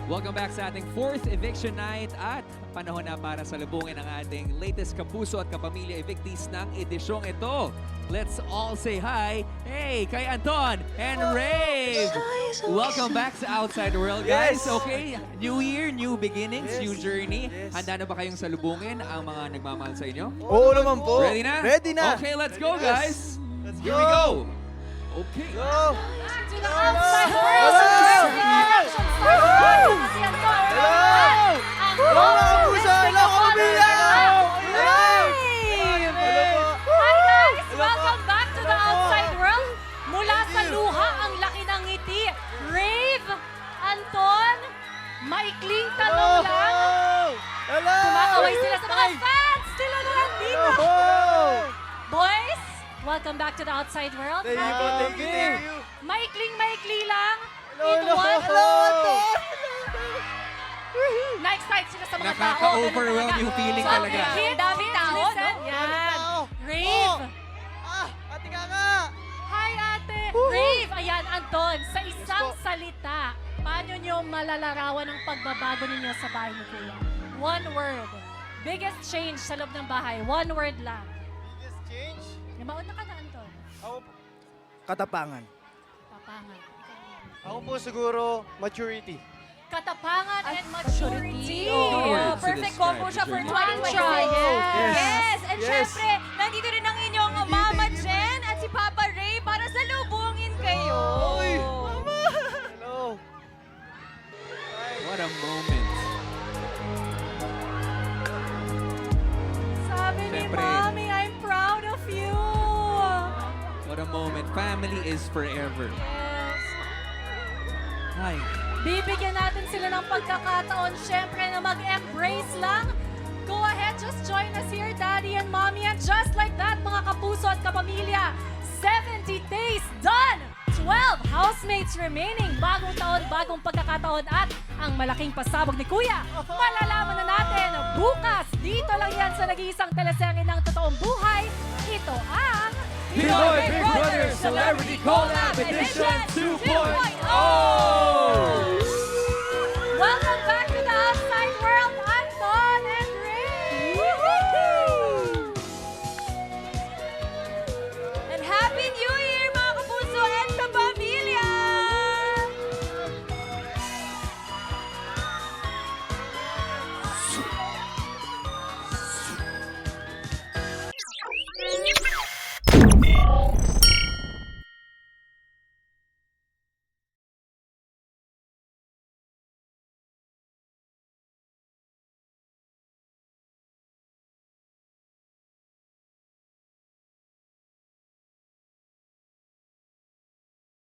Welcome back sa ating 4th eviction night at panahon na para salubungin ang ating latest kapuso at kapamilya evictees ng edisyong ito. Let's all say hi, hey, kay Anton and Rave! Welcome back sa Outside the World, guys. Yes. Okay, new year, new beginnings, Yes. new journey. Yes. Handa na ba kayong salubungin ang mga nagmamahal sa inyo? Oo naman po. Ready na? Ready na. Okay, let's go, Yes. guys. Let's Here we go. Okay. Go. To the outside world! Hello! Si Anton! Hello! Ang Hello, mga kapuso! Hello, kapamilya! Rave! Hello po. Hi guys! Hello po. Welcome back to the outside world! Mula sa Thank you. luha ang laki ng ngiti. Rave! Anton! Maikling tanong lang. Hello! Kumakaway sila sa mga fans! Sila na nandito! Boys, welcome back to the outside world. Thank you po, thank you, thank you. Maikling-maikli lang. Hello, It was hello, Anton! na-excite sila sa mga tao. Nakaka-overwhelm Ganun yung feeling So, talaga. kids, Dami tao, listen. no? Yan. tao. Rave. Ate ka nga! Hi, ate. Rave. Ayan, Anton. Sa isang salita, paano nyo malalarawan ang pagbabago ninyo sa bahay ni Kuya? One word. Biggest change sa loob ng bahay. One word lang. Biggest change? Mauna ka na, Anton. Ako po. Katapangan. Tapangan. Ako po siguro maturity. Katapangan and maturity. Oo, Words to perfect describe combo siya the for journey. 2026. Yes. Yes. And Yes. syempre, nandito rin ang inyong Mama Jen at si Papa Ray para salubungin kayo. Uy! Mama! Hello! What a moment. Sabi ni Siyempre. Mommy, I'm proud of you. What a moment. Family is forever. Yes. Hi. Bibigyan natin sila ng pagkakataon, syempre, na mag-embrace lang. Go ahead, just join us here, Daddy and Mommy. And just like that, mga kapuso at kapamilya, 70 days done! 12 housemates remaining. Bagong taon, bagong pagkakataon at ang malaking pasabog ni Kuya. Malalaman na natin bukas. Dito lang yan sa nag-iisang teleserye ng totoong buhay. Ito ang Pinoy Big Brother Celebrity Collab Edition 2.0!